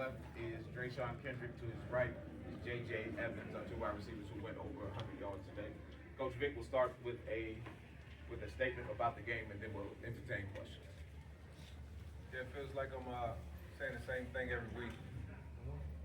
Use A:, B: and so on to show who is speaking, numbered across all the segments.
A: left is DeSean Kendrick. To his right is J.J. Evans, two wide receivers who went over 100 yards today. Coach Vick will start with a statement about the game, and then we'll entertain questions.
B: Yeah, it feels like I'm saying the same thing every week.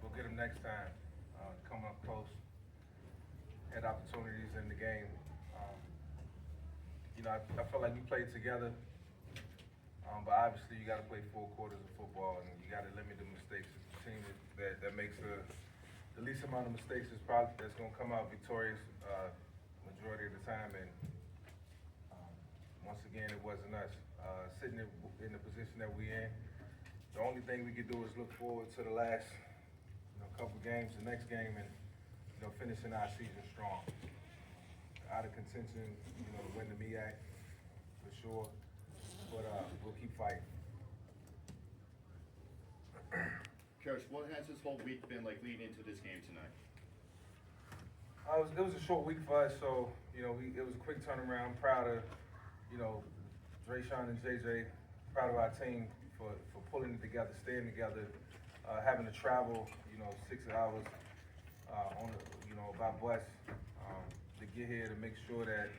B: We'll get them next time. Coming up close, had opportunities in the game. I feel like we played together, but obviously you got to play 4 quarters of football, and you got to limit the mistakes. It's the team that makes the least amount of mistakes that's going to come out victorious majority of the time. And once again, it wasn't us. Sitting in the position that we're in, the only thing we could do is look forward to the last couple games, the next game, and finishing our season strong. Out of contention, to win the MEAC for sure, but we'll keep fighting.
C: Coach, what has this whole week been like leading into this game tonight?
B: It was a short week for us, so it was a quick turnaround. I'm proud of DeSean and JJ. Proud of our team for pulling it together, staying together, having to travel 6 hours by bus to get here to make sure that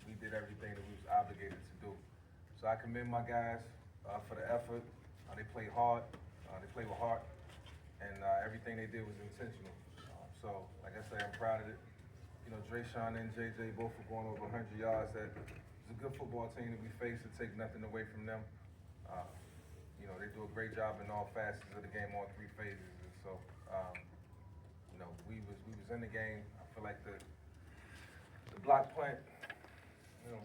B: we did everything that we was obligated to do. So I commend my guys for the effort. They played hard. They played with heart, and everything they did was intentional. So, like I say, I'm proud of it. DeSean and JJ both were going over 100 yards. That is a good football team that we face to take nothing away from them. They do a great job in all facets of the game, all 3 phases. And so, we was in the game. I feel like the block punt,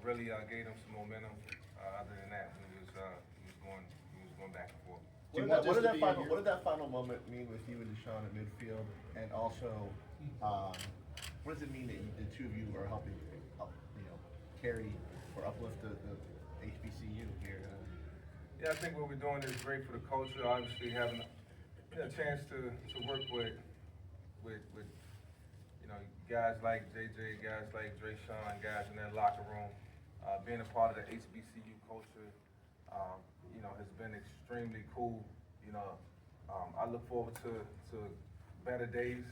B: really gave them some momentum. Other than that, we was going back and forth.
D: What did that final moment mean with you and DeSean at midfield? And also, what does it mean that the two of you are helping, carry or uplift the HBCU here?
B: Yeah, I think what we're doing is great for the culture. Obviously, having a chance to work with guys like JJ, guys like DeSean, guys in that locker room, being a part of the HBCU culture, has been extremely cool. I look forward to better days,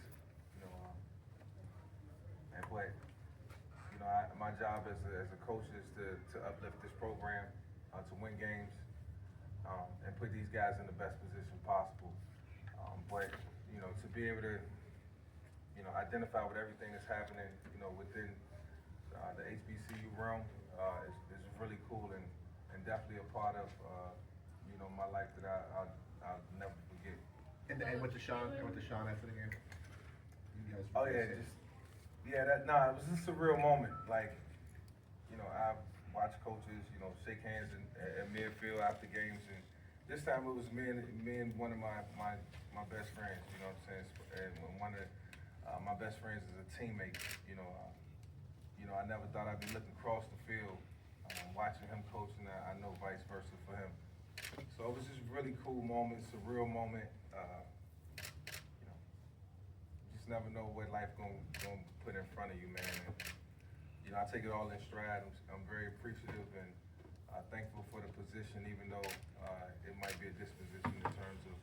B: my job as a coach is to uplift this program, to win games, and put these guys in the best position possible. But to be able to identify with everything that's happening within the HBCU realm is really cool and definitely a part of my life that I'll never forget.
D: And with DeSean after the game. You guys
B: Oh yeah, it was just a real moment. Like, I watched coaches, shake hands at midfield after games, and this time it was me and one of my best friends. You know what I'm saying? And one of my best friends is a teammate. I never thought I'd be looking across the field, watching him coach, and I know vice versa for him. So it was just a really cool moment, surreal moment. You just never know what life gonna put in front of you, man. And, I take it all in stride. I'm very appreciative and thankful for the position, even though it might be a disposition in terms of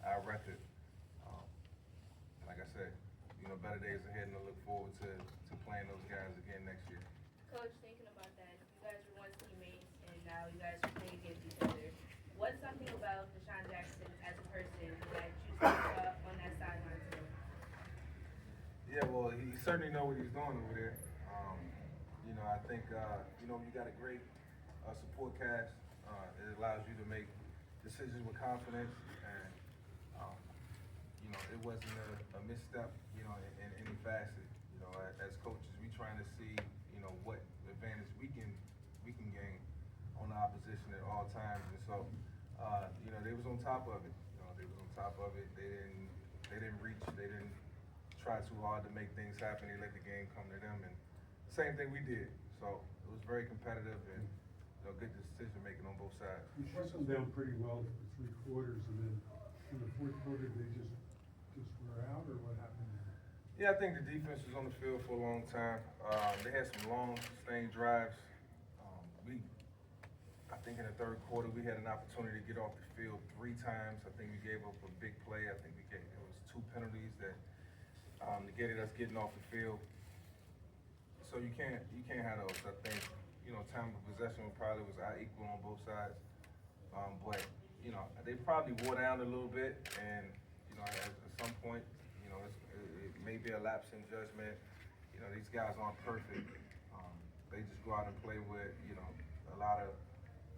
B: our record. Like I said, better days ahead, and I look forward to playing those guys again next year.
E: Coach, thinking about that, you guys were once teammates, and now you guys are playing against each other. What's something about DeSean Jackson as a person that you saw on that sideline today?
B: Yeah, well, he certainly knows what he's doing over there. I think, you got a great support cast. It allows you to make decisions with confidence, and, it wasn't a misstep, in any facet. As coaches, we trying to see, what advantage we can gain on the opposition at all times. And so, they was on top of it. They was on top of it. They didn't reach. They didn't try too hard to make things happen. They let the game come to them, and the same thing we did. So it was very competitive and good decision making on both sides.
F: You shut them down pretty well for 3 quarters, and then in the 4th quarter they just were out, or what happened there?
B: Yeah, I think the defense was on the field for a long time. They had some long, sustained drives. I think in the third quarter we had an opportunity to get off the field 3 times. I think we gave up a big play. I think it was 2 penalties that negated us getting off the field. So you can't have those. I think, time of possession probably was equal on both sides. But, they probably wore down a little bit, and, at some point, it may be a lapse in judgment. These guys aren't perfect. They just go out and play with, a lot of,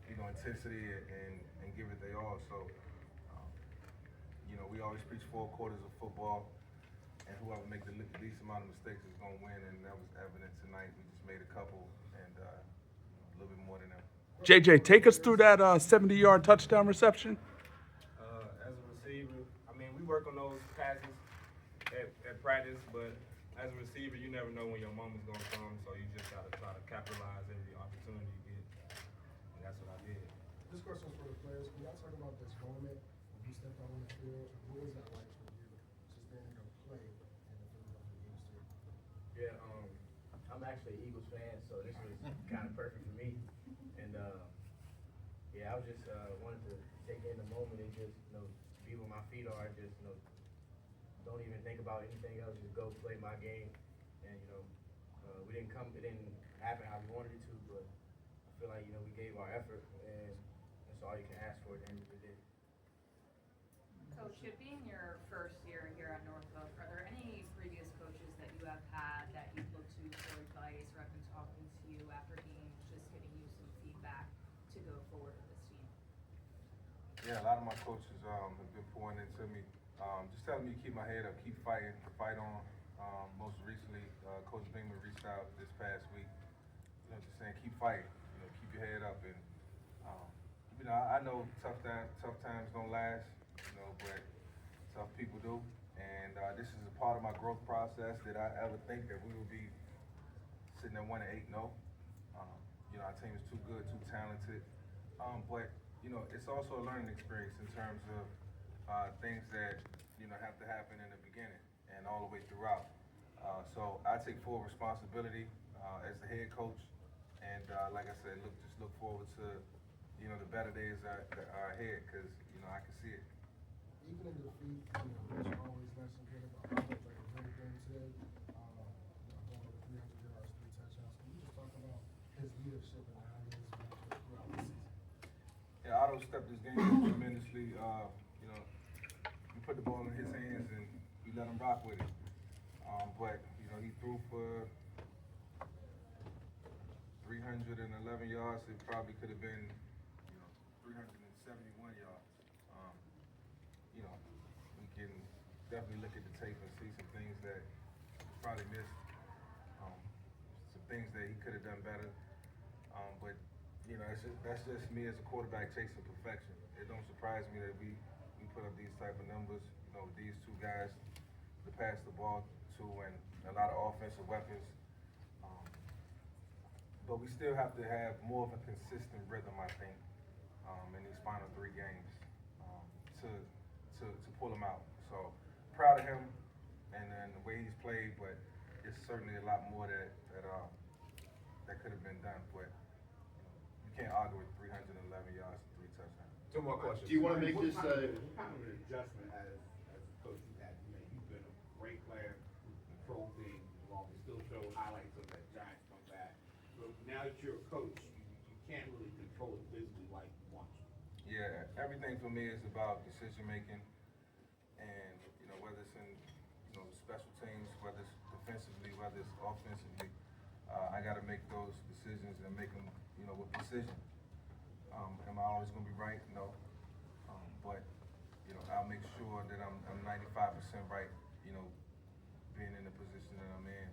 B: intensity and give it their all. So, we always preach 4 quarters of football, and whoever make the least amount of mistakes is going to win, and that was evident tonight. We just made a couple, and a little bit more than them.
G: JJ, take us through that 70-yard touchdown reception.
A: As a receiver, we work on those passes at practice, but as a receiver, you never know when your moment's going to come, so you just got to try to capitalize every opportunity you get, and that's what I did.
H: This question's for the players. Can y'all talk about this moment when you stepped out on the field? What was that like for you, just being able to play in the Philadelphia Eagles team?
I: Yeah, I'm actually an Eagles fan, so this was kind of perfect for me. And I was just wanted to take in the moment and just be where my feet are. Just don't even think about anything else. Just go play my game. And it didn't happen how we wanted it to, but I feel like we gave our effort, and that's all you can ask for at the end of the day.
J: Coach, it being your first year here at Norfolk, are there any previous coaches that you have had that you've looked to for advice or have been talking to you after games, just giving you some feedback to go forward with this team?
B: Yeah, a lot of my coaches have been pouring into me, just telling me to keep my head up, keep fighting, fight on. Most recently, Coach Beamer reached out this past week, just saying keep fighting, keep your head up. And I know tough times don't last, but tough people do. And this is a part of my growth process. Did I ever think that we would be sitting at 1-8? No. Our team is too good, too talented. But it's also a learning experience in terms of things that have to happen in the beginning and all the way throughout. So I take full responsibility as the head coach, and like I said, look forward to the better days that are ahead, because I can see it.
H: Even in defeat, there's always lessons learned about how much like a great game today. Going over 300 yards, 3 touchdowns. Can you just talk about his leadership and how he has leadership throughout the season?
B: Yeah, Otto stepped this game up tremendously. We put the ball in his hands and we let him rock with it. But he threw for 311 yards. It probably could have been 371 yards. We can definitely look at the tape and see some things that he probably missed, some things that he could have done better. But that's just me as a quarterback chasing perfection. It don't surprise me that we put up these type of numbers. These 2 guys to pass the ball to, and a lot of offensive weapons. But we still have to have more of a consistent rhythm, I think, in these final 3 games to pull them out. So proud of him and the way he's played, but it's certainly a lot more that could have been done. But you can't argue with 311 yards and 3 touchdowns.
A: 2 more questions.
C: Do you want to make this?
K: What kind of an adjustment as a coach you had? You've been a great player, control things along. You still show highlights of that Giants comeback. But now that you're a coach, you can't really control it physically like you want to.
B: Yeah, everything for me is about decision making, and whether it's in special teams, whether it's defensively, whether it's offensively, I got to make those decisions and make them with precision. Am I always going to be right? No. But I'll make sure that I'm 95% right. Being in the position that I'm in.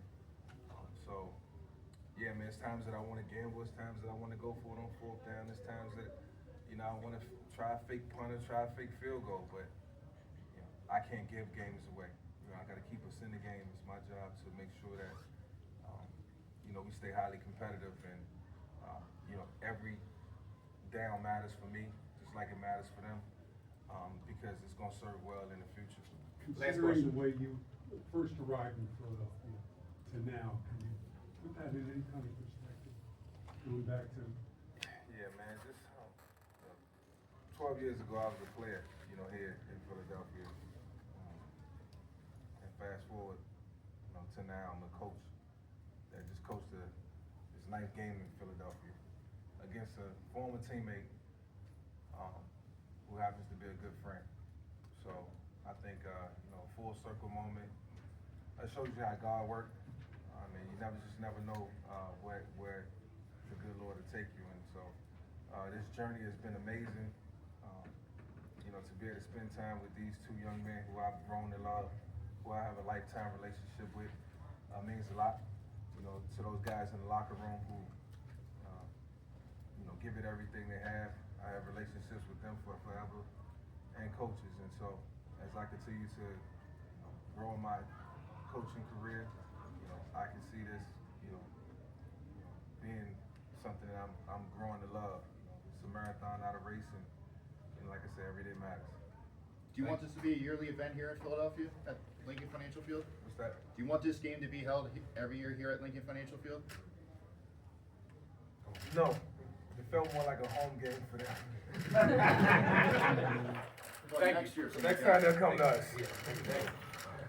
B: So yeah, man, it's times that I want to gamble. It's times that I want to go for it on 4th down. It's times that I want to try a fake punt or try a fake field goal. But I can't give games away. I got to keep us in the game. It's my job to make sure that we stay highly competitive, and every down matters for me, just like it matters for them, because it's going to serve well in the future.
F: Considering the way you first arrived in Philadelphia to now, can you put that in any kind of perspective? Going back to
B: Yeah, man, just 12 years ago, I was a player, you know, here in Philadelphia. And fast forward, you know, to now, I'm a coach that just coached his 9th game in Philadelphia against a former teammate who happens to be a good friend. So I think, you know, full circle moment. That shows you how God works. I mean, you never know where the good Lord will take you. And so this journey has been amazing. You know, to be able to spend time with these two young men who I've grown to love, who I have a lifetime relationship with, means a lot. You know, to those guys in the locker room who, you know, give it everything they have. I have relationships with them for forever, and coaches. And so, as I continue to, you know, grow in my coaching career, you know, I can see this, you know, being something that I'm growing to love. You know, it's a marathon, not a race, and like I said, every day matters.
C: Do you want this to be a yearly event here in Philadelphia at Lincoln Financial Field?
B: What's that?
C: Do you want this game to be held every year here at Lincoln Financial Field?
B: No, it felt more like a home game for them.
C: Next year.
B: Next time they'll come to us.